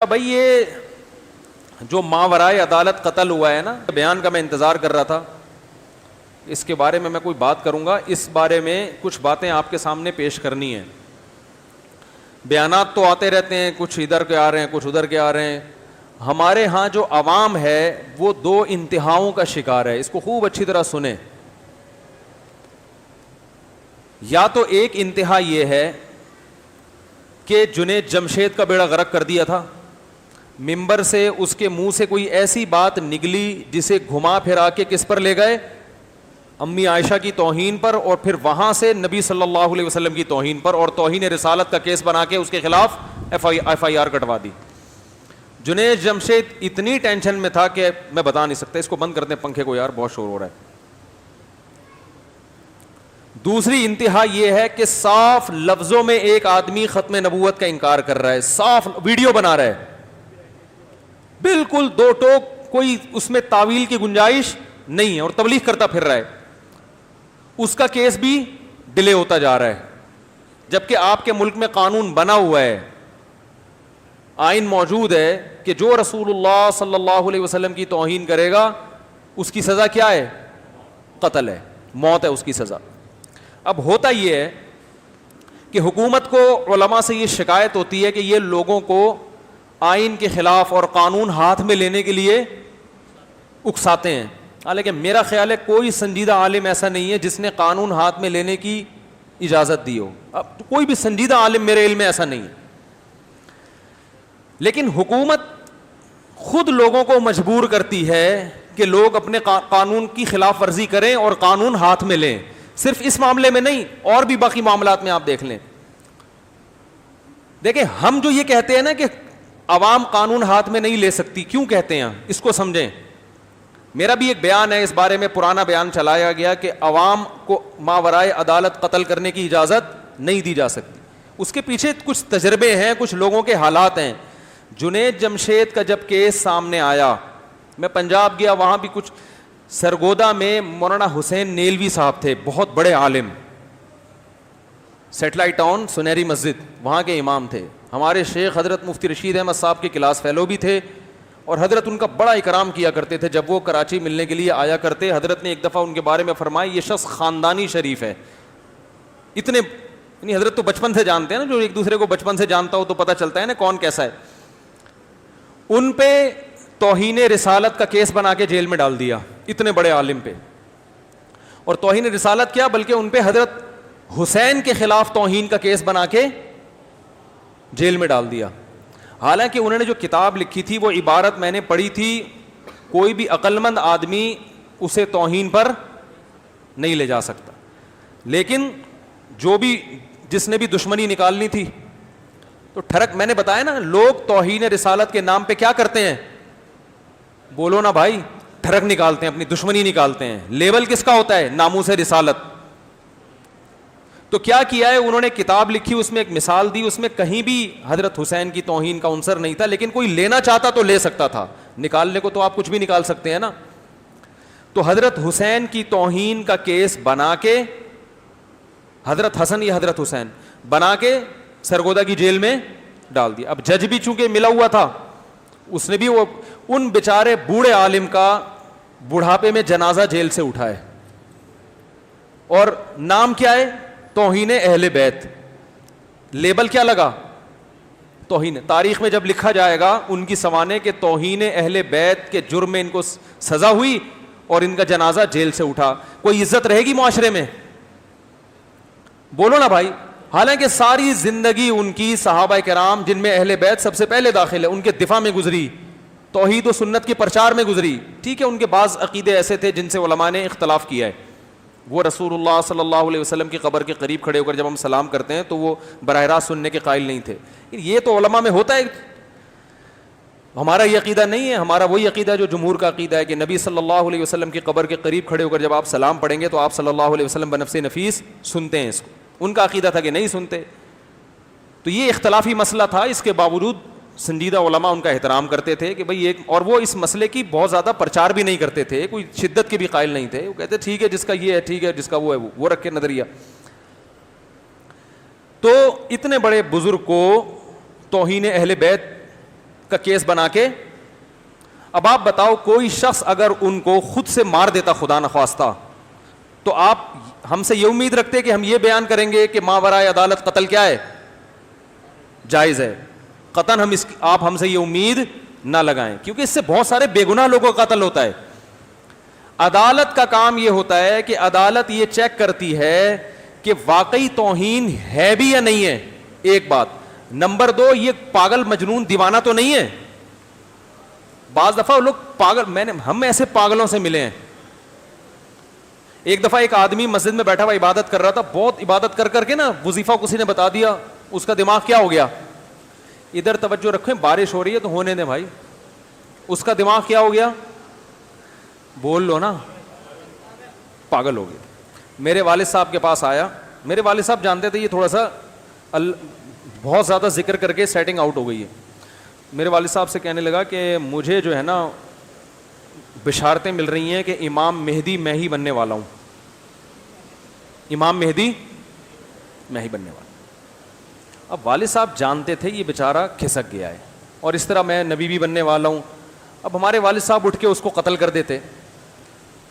بھائی یہ جو ماورائے عدالت قتل ہوا ہے نا، بیان کا میں انتظار کر رہا تھا، اس کے بارے میں کوئی بات کروں گا. اس بارے میں کچھ باتیں آپ کے سامنے پیش کرنی ہیں. بیانات تو آتے رہتے ہیں، کچھ ادھر کے آ رہے ہیں، کچھ ادھر کے آ رہے ہیں. ہمارے ہاں جو عوام ہے وہ دو انتہاؤں کا شکار ہے. اس کو خوب اچھی طرح سنیں. یا تو ایک انتہا یہ ہے کہ جنید جمشید کا بیڑا غرق کر دیا تھا، ممبر سے اس کے منہ سے کوئی ایسی بات نکلی جسے گھما پھرا کے کس پر لے گئے؟ امی عائشہ کی توہین پر، اور پھر وہاں سے نبی صلی اللہ علیہ وسلم کی توہین پر، اور توہین رسالت کا کیس بنا کے اس کے خلاف ایف آئی آر کٹوا دی. جنید جمشید اتنی ٹینشن میں تھا کہ میں بتا نہیں سکتا. اس کو بند کرتے ہیں پنکھے کو یار، بہت شور ہو رہا ہے. دوسری انتہا یہ ہے کہ صاف لفظوں میں ایک آدمی ختم نبوت کا انکار کر رہا ہے، صاف ویڈیو بنا رہا ہے، بالکل دو ٹوک، کوئی اس میں تعویل کی گنجائش نہیں ہے، اور تبلیغ کرتا پھر رہا ہے. اس کا کیس بھی ڈیلے ہوتا جا رہا ہے، جبکہ آپ کے ملک میں قانون بنا ہوا ہے، آئین موجود ہے کہ جو رسول اللہ صلی اللہ علیہ وسلم کی توہین کرے گا اس کی سزا کیا ہے؟ قتل ہے، موت ہے اس کی سزا. اب ہوتا یہ ہے کہ حکومت کو علماء سے یہ شکایت ہوتی ہے کہ یہ لوگوں کو آئین کے خلاف اور قانون ہاتھ میں لینے کے لیے اکساتے ہیں. حالانکہ میرا خیال ہے کوئی سنجیدہ عالم ایسا نہیں ہے جس نے قانون ہاتھ میں لینے کی اجازت دی ہو. اب کوئی بھی سنجیدہ عالم میرے علم میں ایسا نہیں ہے. لیکن حکومت خود لوگوں کو مجبور کرتی ہے کہ لوگ اپنے قانون کی خلاف ورزی کریں اور قانون ہاتھ میں لیں. صرف اس معاملے میں نہیں، اور بھی باقی معاملات میں آپ دیکھ لیں. دیکھیں، ہم جو یہ کہتے ہیں نا کہ عوام قانون ہاتھ میں نہیں لے سکتی، کیوں کہتے ہیں اس کو سمجھیں. میرا بھی ایک بیان ہے اس بارے میں، پرانا بیان چلایا گیا کہ عوام کو ماورائے عدالت قتل کرنے کی اجازت نہیں دی جا سکتی. اس کے پیچھے کچھ تجربے ہیں، کچھ لوگوں کے حالات ہیں. جنید جمشید کا جب کیس سامنے آیا، میں پنجاب گیا، وہاں بھی کچھ سرگودا میں مولانا حسین نیلوی صاحب تھے، بہت بڑے عالم، سیٹلائٹ ٹاؤن سنہری مسجد، وہاں کے امام تھے. ہمارے شیخ حضرت مفتی رشید احمد صاحب کے کلاس فیلو بھی تھے، اور حضرت ان کا بڑا اکرام کیا کرتے تھے. جب وہ کراچی ملنے کے لیے آیا کرتے، حضرت نے ایک دفعہ ان کے بارے میں فرمایا یہ شخص خاندانی شریف ہے. اتنے یعنی حضرت تو بچپن سے جانتے ہیں نا، جو ایک دوسرے کو بچپن سے جانتا ہو تو پتہ چلتا ہے نا کون کیسا ہے. ان پہ توہین رسالت کا کیس بنا کے جیل میں ڈال دیا، اتنے بڑے عالم پہ. اور توہین رسالت کیا، بلکہ ان پہ حضرت حسین کے خلاف توہین کا کیس بنا کے جیل میں ڈال دیا. حالانکہ انہوں نے جو کتاب لکھی تھی وہ عبارت میں نے پڑھی تھی، کوئی بھی عقل مند آدمی اسے توہین پر نہیں لے جا سکتا. لیکن جس نے بھی دشمنی نکالنی تھی تو ٹھڑک، میں نے بتایا نا، لوگ توہین رسالت کے نام پہ کیا کرتے ہیں؟ بولو نا بھائی، ٹھڑک نکالتے ہیں، اپنی دشمنی نکالتے ہیں. لیبل کس کا ہوتا ہے؟ ناموس رسالت. تو کیا کیا ہے انہوں نے؟ کتاب لکھی، اس میں ایک مثال دی، اس میں کہیں بھی حضرت حسین کی توہین کا عنصر نہیں تھا، لیکن کوئی لینا چاہتا تو لے سکتا تھا. نکالنے کو تو آپ کچھ بھی نکال سکتے ہیں نا. تو حضرت حسین کی توہین کا کیس بنا کے، حضرت حسن یا حضرت حسین بنا کے سرگودا کی جیل میں ڈال دیا. اب جج بھی چونکہ ملا ہوا تھا، اس نے بھی وہ ان بیچارے بوڑھے عالم کا بڑھاپے میں جنازہ جیل سے اٹھائے. اور نام کیا ہے؟ توہین اہل بیت. لیبل کیا لگا؟ توہین. تاریخ میں جب لکھا جائے گا ان کی سوانے کہ توہین اہل بیت کے جرم میں ان کو سزا ہوئی اور ان کا جنازہ جیل سے اٹھا. کوئی عزت رہے گی معاشرے میں؟ بولو نا بھائی. حالانکہ ساری زندگی ان کی صحابہ کرام، جن میں اہل بیت سب سے پہلے داخل ہے، ان کے دفاع میں گزری، توحید و سنت کے پرچار میں گزری. ٹھیک ہے، ان کے بعض عقیدے ایسے تھے جن سے علماء نے اختلاف کیا ہے. وہ رسول اللہ صلی اللہ علیہ وسلم کی قبر کے قریب کھڑے ہو کر جب ہم سلام کرتے ہیں تو وہ براہ راست سننے کے قائل نہیں تھے. یہ تو علماء میں ہوتا ہے. ہمارا یہ عقیدہ نہیں ہے. ہمارا وہی عقیدہ جو جمہور کا عقیدہ ہے کہ نبی صلی اللہ علیہ وسلم کی قبر کے قریب کھڑے ہو کر جب آپ سلام پڑھیں گے تو آپ صلی اللہ علیہ وسلم بنفس نفیس سنتے ہیں اس کو. ان کا عقیدہ تھا کہ نہیں سنتے. تو یہ اختلافی مسئلہ تھا. اس کے باوجود سنجیدہ علماء ان کا احترام کرتے تھے کہ بھئی ایک، اور وہ اس مسئلے کی بہت زیادہ پرچار بھی نہیں کرتے تھے، کوئی شدت کے بھی قائل نہیں تھے. وہ کہتے ٹھیک ہے جس کا یہ ہے ٹھیک ہے، جس کا وہ ہے وہ رکھے نظریہ. تو اتنے بڑے بزرگ کو توہین اہل بیت کا کیس بنا کے. اب آپ بتاؤ کوئی شخص اگر ان کو خود سے مار دیتا خدا نخواستہ, تو آپ ہم سے یہ امید رکھتے کہ ہم یہ بیان کریں گے کہ ماورائے عدالت قتل کیا ہے, جائز ہے؟ قطعاً آپ ہم سے یہ امید نہ لگائیں, کیونکہ اس سے بہت سارے بے گناہ لوگوں کا قتل ہوتا ہے. عدالت کا کام یہ ہوتا ہے کہ عدالت یہ چیک کرتی ہے کہ واقعی توہین ہے بھی یا نہیں ہے, ایک بات. نمبر 2, یہ پاگل مجنون دیوانہ تو نہیں ہے. بعض دفعہ لوگ پاگل, ہم ایسے پاگلوں سے ملے ہیں. ایک دفعہ ایک آدمی مسجد میں بیٹھا ہوا عبادت کر رہا تھا, بہت عبادت کر کر کے نا وظیفہ کسی نے بتا دیا, اس کا دماغ کیا ہو گیا, ادھر توجہ رکھیں, بارش ہو رہی ہے تو ہونے دیں بھائی, اس کا دماغ کیا ہو گیا, بول لو نا, پاگل ہو گیا. میرے والد صاحب کے پاس آیا, میرے والد صاحب جانتے تھے یہ تھوڑا سا بہت زیادہ ذکر کر کے سیٹنگ آؤٹ ہو گئی ہے. میرے والد صاحب سے کہنے لگا کہ مجھے جو ہے نا بشارتیں مل رہی ہیں کہ امام مہدی میں ہی بننے والا ہوں, امام مہدی میں ہی بننے والا. اب والد صاحب جانتے تھے یہ بیچارہ کھسک گیا ہے, اور اس طرح میں نبی بھی بننے والا ہوں. اب ہمارے والد صاحب اٹھ کے اس کو قتل کر دیتے,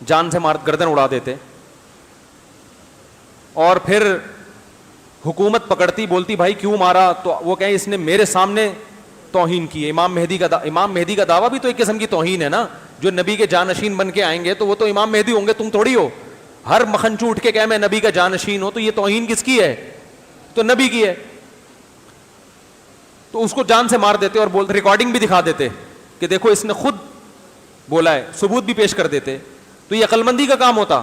جان سے گردن اڑا دیتے, اور پھر حکومت پکڑتی, بولتی بھائی کیوں مارا, تو وہ کہیں اس نے میرے سامنے توہین کی ہے. امام مہدی کا دعویٰ بھی تو ایک قسم کی توہین ہے نا. جو نبی کے جانشین بن کے آئیں گے تو وہ تو امام مہدی ہوں گے, تم تھوڑی ہو. ہر مکھنچو اٹھ کے کہے میں نبی کا جانشین ہوں, تو یہ توہین کس کی ہے, تو نبی کی ہے. تو اس کو جان سے مار دیتے اور بولتے, ریکارڈنگ بھی دکھا دیتے کہ دیکھو اس نے خود بولا ہے, ثبوت بھی پیش کر دیتے. تو یہ عقل مندی کا کام ہوتا.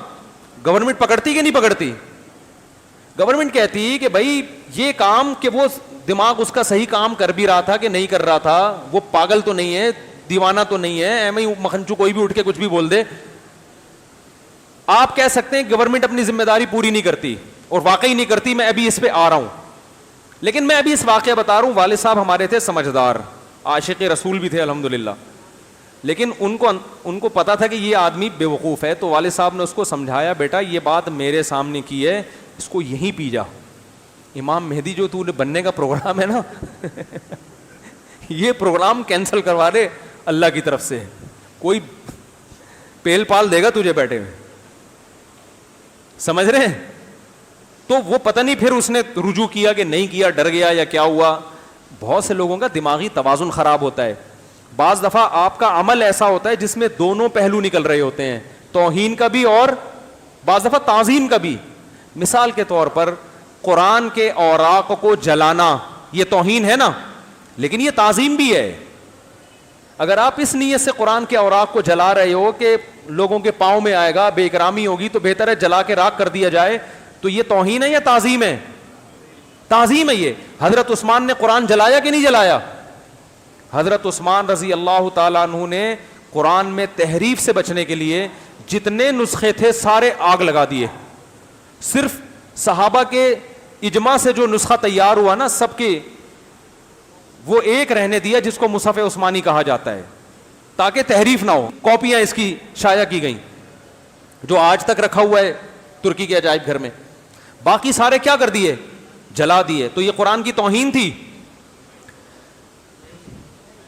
گورنمنٹ پکڑتی کہ نہیں پکڑتی؟ گورنمنٹ کہتی کہ بھائی یہ کام, کہ وہ دماغ اس کا صحیح کام کر بھی رہا تھا کہ نہیں کر رہا تھا, وہ پاگل تو نہیں ہے, دیوانہ تو نہیں ہے, ایم ہی مکھنچو کوئی بھی اٹھ کے کچھ بھی بول دے. آپ کہہ سکتے ہیں گورنمنٹ اپنی ذمہ داری پوری نہیں کرتی, اور واقعی نہیں کرتی, میں ابھی اس پہ آ رہا ہوں. لیکن میں ابھی اس واقعہ بتا رہا ہوں. والد صاحب ہمارے تھے سمجھدار, عاشق رسول بھی تھے الحمدللہ, لیکن ان کو پتا تھا کہ یہ آدمی بے وقوف ہے. تو والد صاحب نے اس کو سمجھایا, بیٹا یہ بات میرے سامنے کی ہے, اس کو یہیں پی جا. امام مہدی جو تو نے بننے کا پروگرام ہے نا یہ پروگرام کینسل کروا دے اللہ کی طرف سے, کوئی پیل پال دے گا تجھے بیٹھے میں, سمجھ رہے ہیں؟ تو وہ پتہ نہیں پھر اس نے رجوع کیا کہ نہیں کیا, ڈر گیا یا کیا ہوا. بہت سے لوگوں کا دماغی توازن خراب ہوتا ہے. بعض دفعہ آپ کا عمل ایسا ہوتا ہے جس میں دونوں پہلو نکل رہے ہوتے ہیں, توہین کا بھی اور بعض دفعہ تعظیم کا بھی. مثال کے طور پر قرآن کے اوراق کو جلانا یہ توہین ہے نا, لیکن یہ تعظیم بھی ہے. اگر آپ اس نیت سے قرآن کے اوراق کو جلا رہے ہو کہ لوگوں کے پاؤں میں آئے گا, بے اکرامی ہوگی, تو بہتر ہے جلا کے راکھ کر دیا جائے. تو یہ توہین ہے یا تعظیم ہے؟ تعظیم ہے یہ. حضرت عثمان نے قرآن جلایا کہ نہیں جلایا؟ حضرت عثمان رضی اللہ تعالیٰ عنہ نے قرآن میں تحریف سے بچنے کے لیے جتنے نسخے تھے سارے آگ لگا دیے. صرف صحابہ کے اجماع سے جو نسخہ تیار ہوا نا سب کے, وہ ایک رہنے دیا جس کو مصحف عثمانی کہا جاتا ہے, تاکہ تحریف نہ ہو. کاپیاں اس کی شائع کی گئیں, جو آج تک رکھا ہوا ہے ترکی کے عجائب گھر میں. باقی سارے کیا کر دیے؟ جلا دیے. تو یہ قرآن کی توہین تھی؟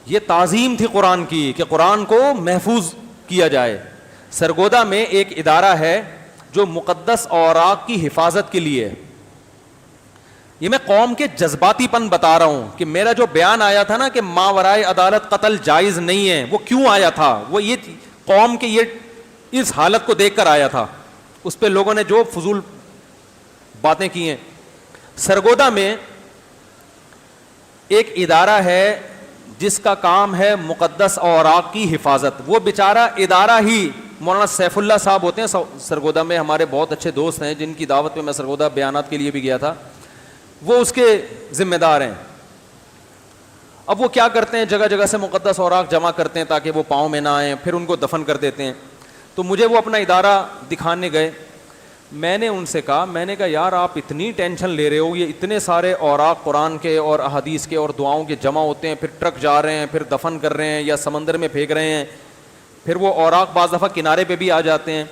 یہ تعظیم تھی قرآن کی, کہ قرآن کو محفوظ کیا جائے. سرگودا میں ایک ادارہ ہے جو مقدس اوراق کی حفاظت کے لیے. یہ میں قوم کے جذباتی پن بتا رہا ہوں کہ میرا جو بیان آیا تھا نا کہ ماورائے عدالت قتل جائز نہیں ہے, وہ کیوں آیا تھا؟ وہ یہ قوم کے یہ اس حالت کو دیکھ کر آیا تھا. اس پہ لوگوں نے جو فضول باتیں کی ہیں. سرگودا میں ایک ادارہ ہے جس کا کام ہے مقدس اوراق کی حفاظت. وہ بیچارہ ادارہ ہی, مولانا سیف اللہ صاحب ہوتے ہیں سرگودا میں, ہمارے بہت اچھے دوست ہیں جن کی دعوت میں سرگودا بیانات کے لیے بھی گیا تھا, وہ اس کے ذمہ دار ہیں. اب وہ کیا کرتے ہیں, جگہ جگہ سے مقدس اوراق جمع کرتے ہیں تاکہ وہ پاؤں میں نہ آئیں, پھر ان کو دفن کر دیتے ہیں. تو مجھے وہ اپنا ادارہ دکھانے گئے. میں نے ان سے کہا, میں نے کہا یار آپ اتنی ٹینشن لے رہے ہو, یہ اتنے سارے اوراق قرآن کے اور احادیث کے اور دعاؤں کے جمع ہوتے ہیں, پھر ٹرک جا رہے ہیں, پھر دفن کر رہے ہیں یا سمندر میں پھینک رہے ہیں, پھر وہ اوراق بعض دفعہ کنارے پہ بھی آ جاتے ہیں,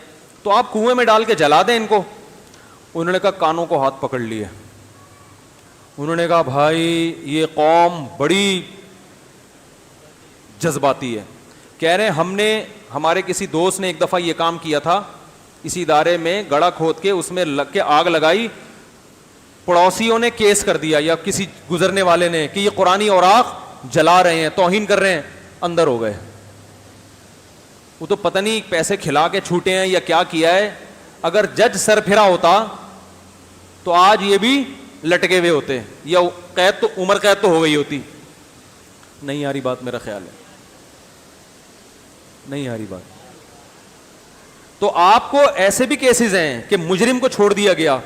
تو آپ کنویں میں ڈال کے جلا دیں ان کو. انہوں نے کہا, کانوں کو ہاتھ پکڑ لیے. انہوں نے کہا بھائی یہ قوم بڑی جذباتی ہے. کہہ رہے ہیں ہم نے, ہمارے کسی دوست نے ایک دفعہ یہ کام کیا تھا, اسی ادارے میں گڑھا کھود کے اس میں لگ کے آگ لگائی, پڑوسیوں نے کیس کر دیا یا کسی گزرنے والے نے کہ یہ قرآنی اوراق جلا رہے ہیں, توہین کر رہے ہیں, اندر ہو گئے. وہ تو پتہ نہیں پیسے کھلا کے چھوٹے ہیں یا کیا کیا ہے. اگر جج سر پھرا ہوتا تو آج یہ بھی لٹکے ہوئے ہوتے, یا قید تو عمر قید تو ہو گئی ہوتی. نہیں آ رہی بات, میرا خیال ہے نہیں آ رہی بات. تو آپ کو ایسے بھی کیسز ہیں کہ مجرم کو چھوڑ دیا گیا,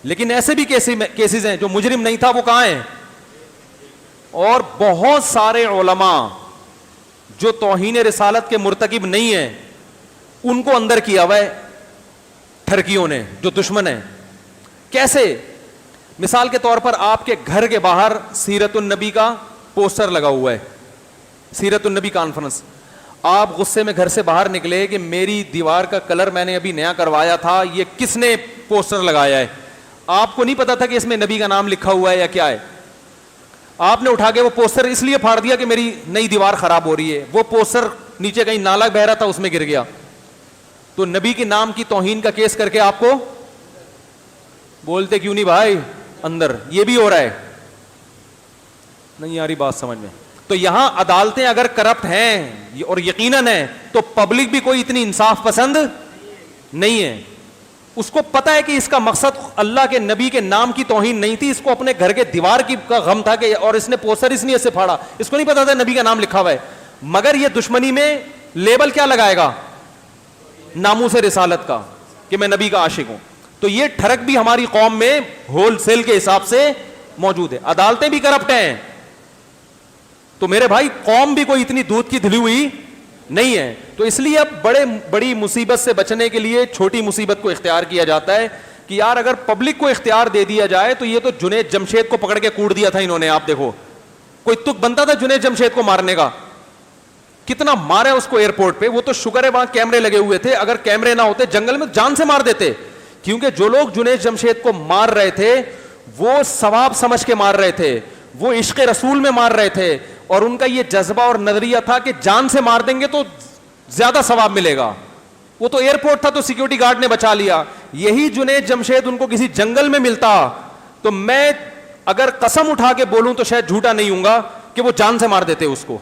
لیکن ایسے بھی کیسز ہیں جو مجرم نہیں تھا وہ کہاں ہیں. اور بہت سارے علماء جو توہین رسالت کے مرتکب نہیں ہیں ان کو اندر کیا ہوا ہے ٹھرکیوں نے, جو دشمن ہیں. کیسے؟ مثال کے طور پر آپ کے گھر کے باہر سیرت النبی کا پوسٹر لگا ہوا ہے, سیرت النبی کانفرنس. آپ غصے میں گھر سے باہر نکلے کہ میری دیوار کا کلر میں نے ابھی نیا کروایا تھا, یہ کس نے پوسٹر لگایا ہے؟ آپ کو نہیں پتا تھا کہ اس میں نبی کا نام لکھا ہوا ہے یا کیا ہے. آپ نے اٹھا کے وہ پوسٹر اس لیے پھاڑ دیا کہ میری نئی دیوار خراب ہو رہی ہے. وہ پوسٹر نیچے کہیں نالا بہ رہا تھا, اس میں گر گیا. تو نبی کے نام کی توہین کا کیس کر کے آپ کو بولتے کیوں نہیں بھائی اندر. یہ بھی ہو رہا ہے. نہیں آ رہی بات سمجھ میں. تو یہاں عدالتیں اگر کرپٹ ہیں اور یقیناً ہیں تو پبلک بھی کوئی اتنی انصاف پسند نہیں ہے. اس کو پتا ہے کہ اس کا مقصد اللہ کے نبی کے نام کی توہین نہیں تھی, اس کو اپنے گھر کے دیوار کی کا غم تھا کہ, اور اس نے پوسٹر اس لیے سے پھاڑا, اس کو نہیں پتا تھا نبی کا نام لکھا ہوا ہے. مگر یہ دشمنی میں لیبل کیا لگائے گا؟ ناموس رسالت کا, کہ میں نبی کا عاشق ہوں. تو یہ ٹھرک بھی ہماری قوم میں ہول سیل کے حساب سے موجود ہے. عدالتیں بھی کرپٹ ہیں. تو میرے بھائی قوم بھی کوئی اتنی دودھ کی دھلی ہوئی نہیں ہے. تو اس لیے اب بڑی مصیبت سے بچنے کے لیے چھوٹی مصیبت کو اختیار کیا جاتا ہے کہ یار اگر پبلک کو اختیار دے دیا جائے تو یہ تو جنید جمشید کو پکڑ کے کوڑ دیا تھا انہوں نے. آپ دیکھو کوئی تک بنتا تھا جنید جمشید کو مارنے کا؟ کتنا مارا اس کو ایئرپورٹ پہ. وہ تو شکر ہے وہاں کیمرے لگے ہوئے تھے, اگر کیمرے نہ ہوتے جنگل میں جان سے مار دیتے. کیونکہ جو لوگ جنید جمشید کو مار رہے تھے وہ ثواب سمجھ کے مار رہے تھے, وہ عشق رسول میں مار رہے تھے, اور ان کا یہ جذبہ اور نظریہ تھا کہ جان سے مار دیں گے تو زیادہ ثواب ملے گا. وہ تو ایئرپورٹ تھا تو سیکیورٹی گارڈ نے بچا لیا. یہی جنید جمشید ان کو کسی جنگل میں ملتا تو میں اگر قسم اٹھا کے بولوں تو شاید جھوٹا نہیں ہوں گا کہ وہ جان سے مار دیتے اس کو.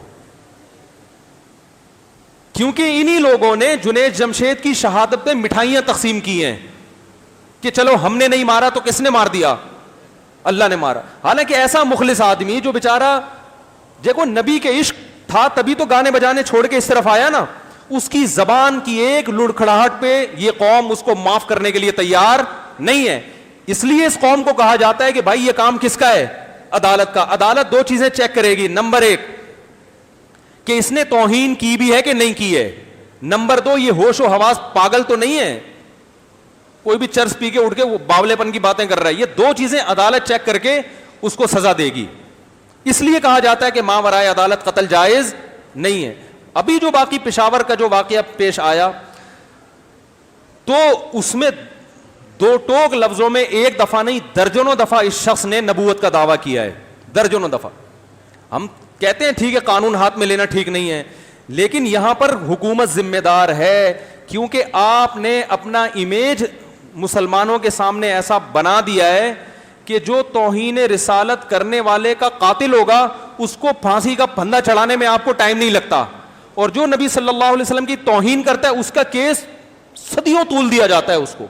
کیونکہ انہی لوگوں نے جنید جمشید کی شہادت پہ مٹھائیاں تقسیم کی ہیں کہ چلو ہم نے نہیں مارا تو کس نے مار دیا؟ اللہ نے مارا. حالانکہ ایسا مخلص آدمی جو بیچارہ دیکھو نبی کے عشق تھا تبھی تو گانے بجانے چھوڑ کے اس طرف آیا نا. اس کی زبان کی ایک لڑکھڑاہٹ پہ یہ قوم اس کو معاف کرنے کے لیے تیار نہیں ہے. اس لیے اس قوم کو کہا جاتا ہے کہ بھائی یہ کام کس کا ہے؟ عدالت کا. عدالت دو چیزیں چیک کرے گی. نمبر ایک کہ اس نے توہین کی بھی ہے کہ نہیں کی ہے. نمبر دو یہ ہوش و حواس پاگل تو نہیں ہے, کوئی بھی چرس پی کے اٹھ کے وہ باولے پن کی باتیں کر رہا ہے. یہ دو چیزیں عدالت چیک کر کے اس کو سزا دے گی. اس لیے کہا جاتا ہے کہ ماں ورائے عدالت قتل جائز نہیں ہے. ابھی جو باقی پشاور کا جو واقعہ پیش آیا تو اس میں دو ٹوک لفظوں میں ایک دفعہ نہیں درجنوں دفعہ اس شخص نے نبوت کا دعویٰ کیا ہے, درجنوں دفعہ. ہم کہتے ہیں ٹھیک ہے قانون ہاتھ میں لینا ٹھیک نہیں ہے, لیکن یہاں پر حکومت ذمہ دار ہے کیونکہ آپ نے اپنا امیج مسلمانوں کے سامنے ایسا بنا دیا ہے کہ جو توہین رسالت کرنے والے کا قاتل ہوگا اس کو پھانسی کا پھندا چڑھانے میں آپ کو ٹائم نہیں لگتا, اور جو نبی صلی اللہ علیہ وسلم کی توہین کرتا ہے اس کا کیس صدیوں طول دیا جاتا ہے اس کو.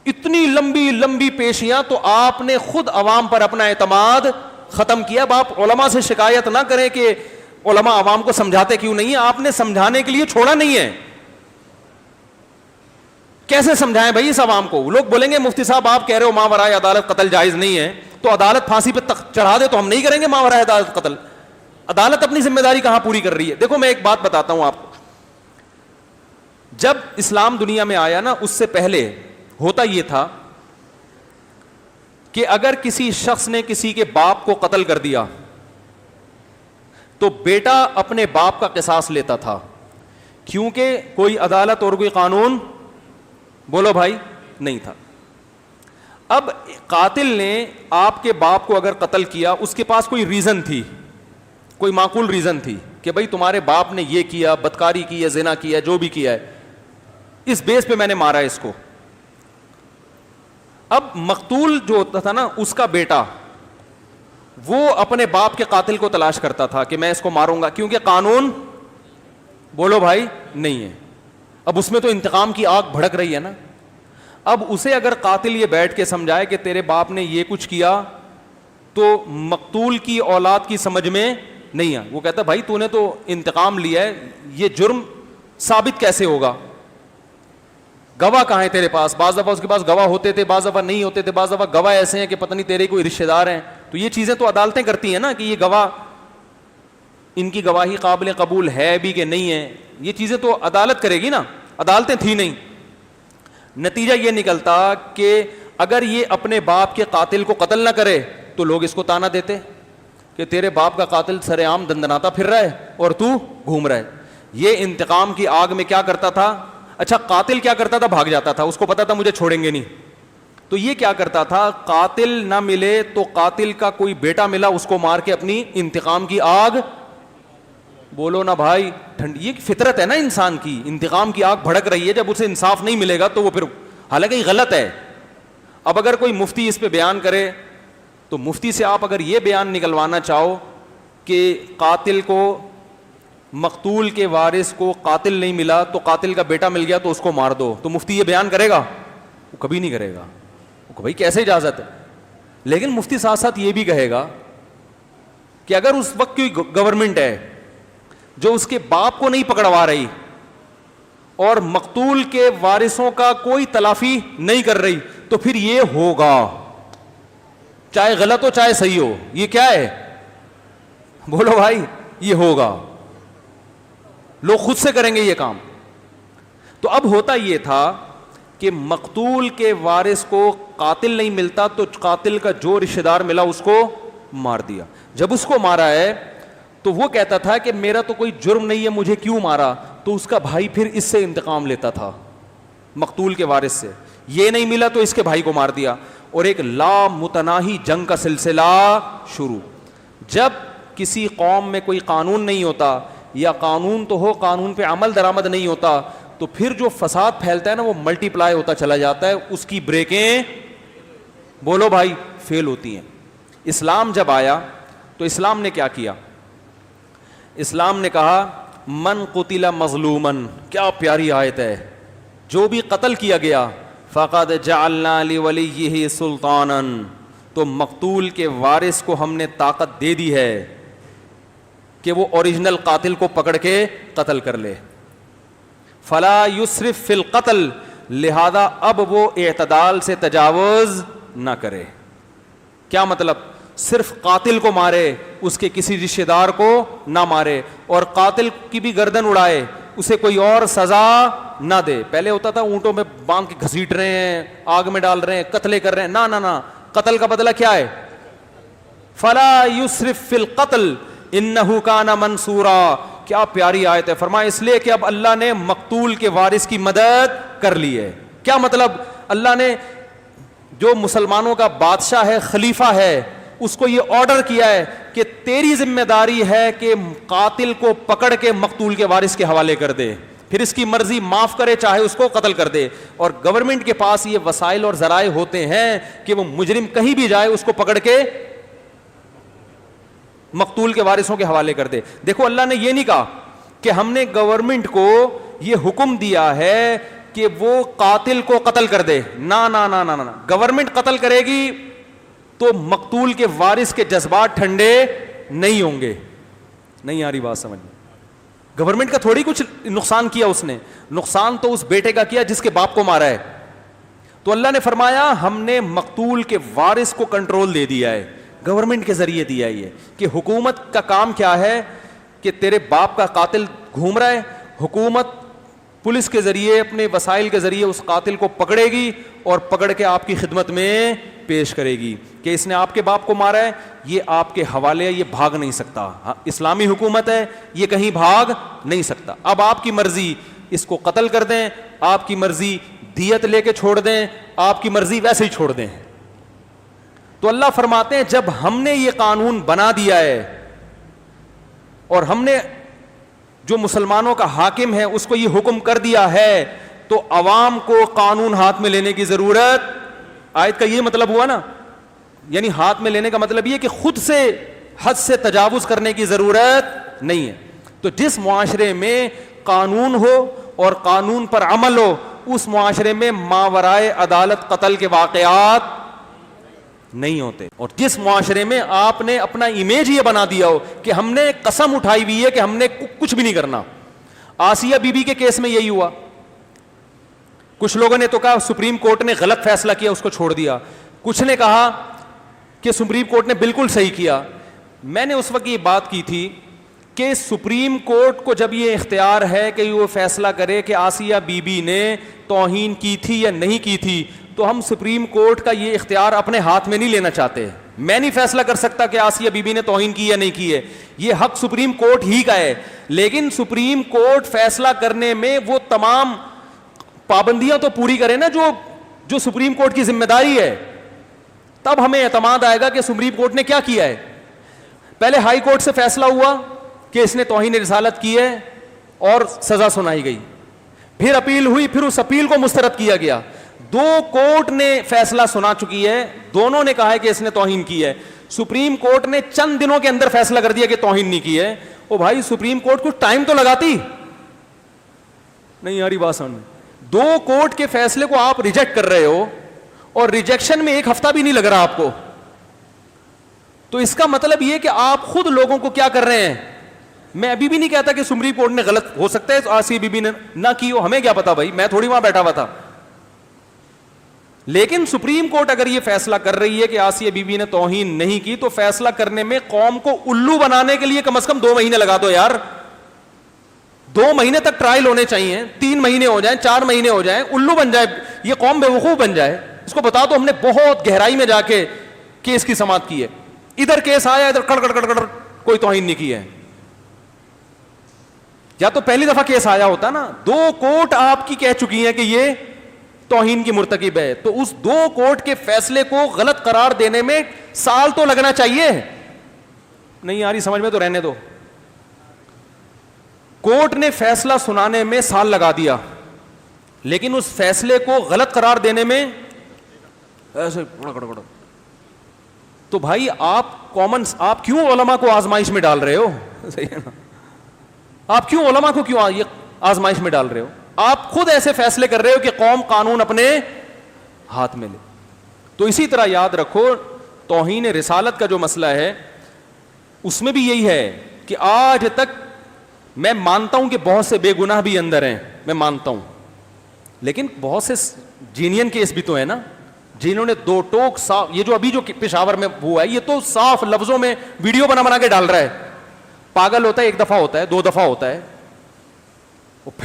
اتنی لمبی لمبی پیشیاں. تو آپ نے خود عوام پر اپنا اعتماد ختم کیا. اب آپ علماء سے شکایت نہ کریں کہ علماء عوام کو سمجھاتے کیوں نہیں ہیں. آپ نے سمجھانے کے لیے چھوڑا نہیں ہے. کیسے سمجھائیں بھائی اس عوام کو؟ لوگ بولیں گے مفتی صاحب آپ کہہ رہے ہو ماں ورائے عدالت قتل جائز نہیں ہے, تو عدالت پھانسی پہ چڑھا دے تو ہم نہیں کریں گے ماں ورائے عدالت قتل. عدالت اپنی ذمہ داری کہاں پوری کر رہی ہے؟ دیکھو میں ایک بات بتاتا ہوں آپ کو. جب اسلام دنیا میں آیا نا اس سے پہلے ہوتا یہ تھا کہ اگر کسی شخص نے کسی کے باپ کو قتل کر دیا تو بیٹا اپنے باپ کا قصاص لیتا تھا, کیونکہ کوئی عدالت اور کوئی قانون بولو بھائی نہیں تھا. اب قاتل نے آپ کے باپ کو اگر قتل کیا اس کے پاس کوئی ریزن تھی, کوئی معقول ریزن تھی کہ بھائی تمہارے باپ نے یہ کیا, بدکاری کی ہے, زنا کیا ہے, جو بھی کیا ہے, اس بیس پہ میں نے مارا ہے اس کو. اب مقتول جو ہوتا تھا نا, اس کا بیٹا, وہ اپنے باپ کے قاتل کو تلاش کرتا تھا کہ میں اس کو ماروں گا, کیونکہ قانون بولو بھائی نہیں ہے. اب اس میں تو انتقام کی آگ بھڑک رہی ہے نا. اب اسے اگر قاتل یہ بیٹھ کے سمجھائے کہ تیرے باپ نے یہ کچھ کیا, تو مقتول کی اولاد کی سمجھ میں نہیں ہے. وہ کہتا بھائی تو نے تو انتقام لیا ہے, یہ جرم ثابت کیسے ہوگا؟ گواہ کہاں ہے تیرے پاس؟ بعض دفعہ اس کے پاس گواہ ہوتے تھے, بعض دفعہ نہیں ہوتے تھے, بعض دفعہ گواہ ایسے ہیں کہ پتہ نہیں تیرے کوئی رشتہ دار ہیں. تو یہ چیزیں تو عدالتیں کرتی ہیں نا کہ یہ گواہ, ان کی گواہی قابل قبول ہے بھی کہ نہیں ہے. یہ چیزیں تو عدالت کرے گی نا, عدالتیں تھی نہیں. نتیجہ یہ نکلتا کہ اگر یہ اپنے باپ کے قاتل کو قتل نہ کرے تو لوگ اس کو تانا دیتے کہ تیرے باپ کا قاتل سر عام دندناتا پھر رہا ہے اور تو گھوم رہا ہے. یہ انتقام کی آگ میں کیا کرتا تھا؟ اچھا قاتل کیا کرتا تھا؟ بھاگ جاتا تھا, اس کو پتا تھا مجھے چھوڑیں گے نہیں. تو یہ کیا کرتا تھا, قاتل نہ ملے تو قاتل کا کوئی بیٹا ملا, اس کو مار کے اپنی انتقام کی آگ, بولو نا بھائی, یہ فطرت ہے نا انسان کی, انتقام کی آگ بھڑک رہی ہے. جب اسے انصاف نہیں ملے گا تو وہ پھر, حالانکہ یہ غلط ہے. اب اگر کوئی مفتی اس پہ بیان کرے تو مفتی سے آپ اگر یہ بیان نکلوانا چاہو کہ قاتل کو, مقتول کے وارث کو قاتل نہیں ملا تو قاتل کا بیٹا مل گیا تو اس کو مار دو, تو مفتی یہ بیان کرے گا؟ وہ کبھی نہیں کرے گا. وہ بھائی کیسے اجازت ہے؟ لیکن مفتی ساتھ ساتھ یہ بھی کہے گا کہ اگر اس وقت کی گورنمنٹ ہے جو اس کے باپ کو نہیں پکڑوا رہی اور مقتول کے وارثوں کا کوئی تلافی نہیں کر رہی, تو پھر یہ ہوگا, چاہے غلط ہو چاہے صحیح ہو. یہ کیا ہے؟ بولو بھائی, یہ ہوگا. لوگ خود سے کریں گے یہ کام. تو اب ہوتا یہ تھا کہ مقتول کے وارث کو قاتل نہیں ملتا تو قاتل کا جو رشتہ دار ملا اس کو مار دیا. جب اس کو مارا ہے تو وہ کہتا تھا کہ میرا تو کوئی جرم نہیں ہے, مجھے کیوں مارا؟ تو اس کا بھائی پھر اس سے انتقام لیتا تھا, مقتول کے وارث سے. یہ نہیں ملا تو اس کے بھائی کو مار دیا, اور ایک لا متناہی جنگ کا سلسلہ شروع. جب کسی قوم میں کوئی قانون نہیں ہوتا, یا قانون تو ہو قانون پہ عمل درآمد نہیں ہوتا, تو پھر جو فساد پھیلتا ہے نا وہ ملٹی پلائی ہوتا چلا جاتا ہے, اس کی بریکیں بولو بھائی فیل ہوتی ہیں. اسلام جب آیا تو اسلام نے کیا کیا؟ اسلام نے کہا من قتل مظلومن, کیا پیاری آیت ہے, جو بھی قتل کیا گیا, فقد جعلنا لولیہ سلطانا, تو مقتول کے وارث کو ہم نے طاقت دے دی ہے کہ وہ اوریجنل قاتل کو پکڑ کے قتل کر لے. فلا یسرف فی القتل, لہذا اب وہ اعتدال سے تجاوز نہ کرے. کیا مطلب؟ صرف قاتل کو مارے, اس کے کسی رشتہ دار کو نہ مارے, اور قاتل کی بھی گردن اڑائے, اسے کوئی اور سزا نہ دے. پہلے ہوتا تھا اونٹوں میں باندھ کے گھسیٹ رہے ہیں, آگ میں ڈال رہے ہیں, قتلے کر رہے ہیں, نہ, قتل کا بدلہ کیا ہے؟ فلا یسرف فی القتل انہ کان منصورا. کیا پیاری آیت ہے. فرمایا اس لیے کہ اب اللہ نے مقتول کے وارث کی مدد کر لی ہے. کیا مطلب؟ اللہ نے جو مسلمانوں کا بادشاہ ہے, خلیفہ ہے, اس کو یہ آرڈر کیا ہے کہ تیری ذمہ داری ہے کہ قاتل کو پکڑ کے مقتول کے وارث کے حوالے کر دے, پھر اس کی مرضی معاف کرے چاہے اس کو قتل کر دے. اور گورنمنٹ کے پاس یہ وسائل اور ذرائع ہوتے ہیں کہ وہ مجرم کہیں بھی جائے اس کو پکڑ کے مقتول کے وارثوں کے حوالے کر دے. دیکھو اللہ نے یہ نہیں کہا کہ ہم نے گورنمنٹ کو یہ حکم دیا ہے کہ وہ قاتل کو قتل کر دے, نہ. گورنمنٹ قتل کرے گی تو مقتول کے وارث کے جذبات ٹھنڈے نہیں ہوں گے. نہیں آ رہی بات سمجھ میں؟ گورنمنٹ کا تھوڑی کچھ نقصان کیا اس نے, نقصان تو اس بیٹے کا کیا جس کے باپ کو مارا ہے. تو اللہ نے فرمایا ہم نے مقتول کے وارث کو کنٹرول دے دیا ہے, گورنمنٹ کے ذریعے دیا ہے. یہ کہ حکومت کا کام کیا ہے کہ تیرے باپ کا قاتل گھوم رہا ہے, حکومت پولیس کے ذریعے اپنے وسائل کے ذریعے اس قاتل کو پکڑے گی اور پکڑ کے آپ کی خدمت میں پیش کرے گی کہ اس نے آپ کے باپ کو مارا ہے, یہ آپ کے حوالے ہے, یہ بھاگ نہیں سکتا. اسلامی حکومت ہے, یہ کہیں بھاگ نہیں سکتا. اب آپ کی مرضی اس کو قتل کر دیں, آپ کی مرضی دیت لے کے چھوڑ دیں, آپ کی مرضی ویسے ہی چھوڑ دیں. تو اللہ فرماتے ہیں جب ہم نے یہ قانون بنا دیا ہے اور ہم نے جو مسلمانوں کا حاکم ہے اس کو یہ حکم کر دیا ہے تو عوام کو قانون ہاتھ میں لینے کی ضرورت. آیت کا یہ مطلب ہوا نا, یعنی ہاتھ میں لینے کا مطلب یہ کہ خود سے حد سے تجاوز کرنے کی ضرورت نہیں ہے. تو جس معاشرے میں قانون ہو اور قانون پر عمل ہو اس معاشرے میں ماورائے عدالت قتل کے واقعات نہیں ہوتے. اور جس معاشرے میں آپ نے اپنا امیج یہ بنا دیا ہو کہ ہم نے قسم اٹھائی ہوئی ہے کہ ہم نے کچھ بھی نہیں کرنا. آسیہ بی بی کے کیس میں یہی ہوا. کچھ لوگوں نے تو کہا سپریم کورٹ نے غلط فیصلہ کیا, اس کو چھوڑ دیا. کچھ نے کہا کہ سپریم کورٹ نے بالکل صحیح کیا. میں نے اس وقت یہ بات کی تھی کہ سپریم کورٹ کو جب یہ اختیار ہے کہ وہ فیصلہ کرے کہ آسیہ بی بی نے توہین کی تھی یا نہیں کی تھی, تو ہم سپریم کورٹ کا یہ اختیار اپنے ہاتھ میں نہیں لینا چاہتے. میں نہیں فیصلہ کر سکتا کہ آسیہ بی بی نے توہین کی یا نہیں کی ہے, یہ حق سپریم کورٹ ہی کا ہے. لیکن سپریم کورٹ فیصلہ کرنے میں وہ تمام پابندیاں تو پوری کرے نا جو سپریم کورٹ کی ذمہ داری ہے, تب ہمیں اعتماد آئے گا کہ سپریم کورٹ نے کیا کیا ہے. پہلے ہائی کورٹ سے فیصلہ ہوا کہ اس نے توہین رسالت کی ہے اور سزا سنائی گئی, پھر اپیل ہوئی, پھر اس اپیل کو مسترد کیا گیا. دو کورٹ نے فیصلہ سنا چکی ہے, دونوں نے کہا ہے کہ اس نے توہین کی ہے. سپریم کورٹ نے چند دنوں کے اندر فیصلہ کر دیا کہ توہین نہیں کی ہے. او بھائی سپریم کورٹ کچھ ٹائم تو لگاتی نہیں. یاری بات سمجھ, دو کورٹ کے فیصلے کو آپ ریجیکٹ کر رہے ہو اور ریجیکشن میں ایک ہفتہ بھی نہیں لگ رہا آپ کو, تو اس کا مطلب یہ کہ آپ خود لوگوں کو کیا کر رہے ہیں. میں ابھی بھی نہیں کہتا کہ سپریم کورٹ نے غلط, ہو سکتا ہے آسیہ بی بی نے نہ کی ہو, ہمیں کیا پتا بھائی, میں تھوڑی وہاں بیٹھا ہوا تھا. لیکن سپریم کورٹ اگر یہ فیصلہ کر رہی ہے کہ آسیہ بی بی نے توہین نہیں کی, تو فیصلہ کرنے میں قوم کو الو بنانے کے لیے کم از کم 2 مہینے لگا دو یار. 2 مہینے تک ٹرائل ہونے چاہیے, 3 مہینے ہو جائیں, 4 مہینے ہو جائیں, الو بن جائے, یہ قوم بے وقوف بن جائے. اس کو بتا دو ہم نے بہت گہرائی میں جا کے کیس کی سماعت کی ہے, ادھر کیس آیا, ادھر کڑ کڑ کڑ کڑ کوئی توہین نہیں کی ہے. یا تو پہلی دفعہ کیس آیا ہوتا نا, 2 کورٹ آپ کی کہہ چکی ہیں کہ یہ توہین کی مرتکب ہے, تو اس 2 کورٹ کے فیصلے کو غلط قرار دینے میں سال تو لگنا چاہیے. نہیں آ رہی سمجھ میں تو رہنے دو. کورٹ نے فیصلہ سنانے میں سال لگا دیا, لیکن اس فیصلے کو غلط قرار دینے میں ایسے. تو بھائی آپ کیوں علماء کو آزمائش میں ڈال رہے ہو؟ صحیح ہے نا, آپ کیوں علماء کو کیوں آزمائش میں ڈال رہے ہو؟ آپ خود ایسے فیصلے کر رہے ہو کہ قوم قانون اپنے ہاتھ میں لے. تو اسی طرح یاد رکھو توہین رسالت کا جو مسئلہ ہے اس میں بھی یہی ہے کہ آج تک میں مانتا ہوں کہ بہت سے بے گناہ بھی اندر ہیں, میں مانتا ہوں, لیکن بہت سے جینین کیس بھی تو ہیں نا, جنہوں نے 2 ٹوک صاف, یہ جو ابھی جو پشاور میں ہوا ہے یہ تو صاف لفظوں میں ویڈیو بنا بنا کے ڈال رہا ہے. پاگل ہوتا ہے 1 دفعہ ہوتا ہے, 2 دفعہ ہوتا ہے, اور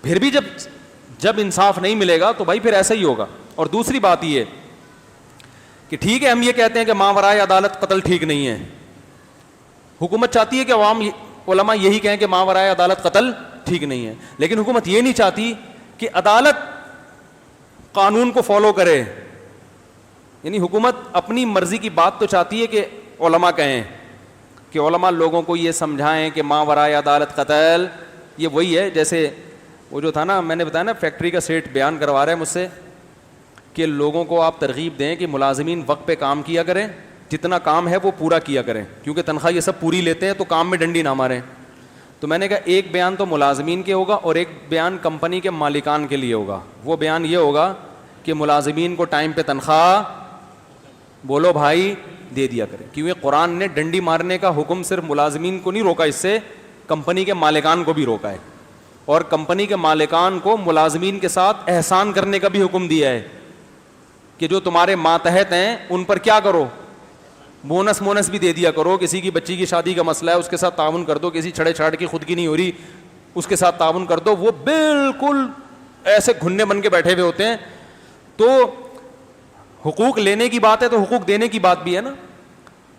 پھر بھی جب انصاف نہیں ملے گا تو بھائی پھر ایسا ہی ہوگا. اور دوسری بات یہ کہ ٹھیک ہے ہم یہ کہتے ہیں کہ ماورائے عدالت قتل ٹھیک نہیں ہے, حکومت چاہتی ہے کہ عوام علماء یہی کہیں کہ ماورائے عدالت قتل ٹھیک نہیں ہے, لیکن حکومت یہ نہیں چاہتی کہ عدالت قانون کو فالو کرے. یعنی حکومت اپنی مرضی کی بات تو چاہتی ہے کہ علماء کہیں, کہ علماء لوگوں کو یہ سمجھائیں کہ ماورائے عدالت قتل. یہ وہی ہے جیسے وہ جو تھا نا, میں نے بتایا نا فیکٹری کا سیٹ بیان کروا رہا ہے مجھ سے کہ لوگوں کو آپ ترغیب دیں کہ ملازمین وقت پہ کام کیا کریں, جتنا کام ہے وہ پورا کیا کریں, کیونکہ تنخواہ یہ سب پوری لیتے ہیں تو کام میں ڈنڈی نہ ماریں. تو میں نے کہا ایک بیان تو ملازمین کے ہوگا اور ایک بیان کمپنی کے مالکان کے لیے ہوگا. وہ بیان یہ ہوگا کہ ملازمین کو ٹائم پہ تنخواہ بولو بھائی دے دیا کریں, کیونکہ قرآن نے ڈنڈی مارنے کا حکم صرف ملازمین کو نہیں روکا, اس سے کمپنی کے مالکان کو بھی روکا ہے, اور کمپنی کے مالکان کو ملازمین کے ساتھ احسان کرنے کا بھی حکم دیا ہے کہ جو تمہارے ماتحت ہیں ان پر کیا کرو, بونس بھی دے دیا کرو. کسی کی بچی کی شادی کا مسئلہ ہے اس کے ساتھ تعاون کر دو, کسی چھڑے چھاڑ کی خود کی نہیں ہو رہی اس کے ساتھ تعاون کر دو. وہ بالکل ایسے گھننے بن کے بیٹھے ہوئے ہوتے ہیں. تو حقوق لینے کی بات ہے تو حقوق دینے کی بات بھی ہے نا.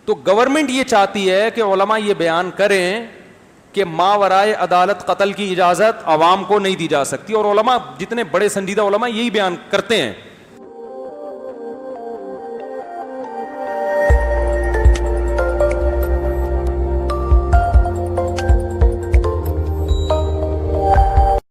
تو گورنمنٹ یہ چاہتی ہے کہ علماء یہ بیان کریں کہ ماورائے عدالت قتل کی اجازت عوام کو نہیں دی جا سکتی, اور علماء جتنے بڑے سنجیدہ علماء یہی بیان کرتے ہیں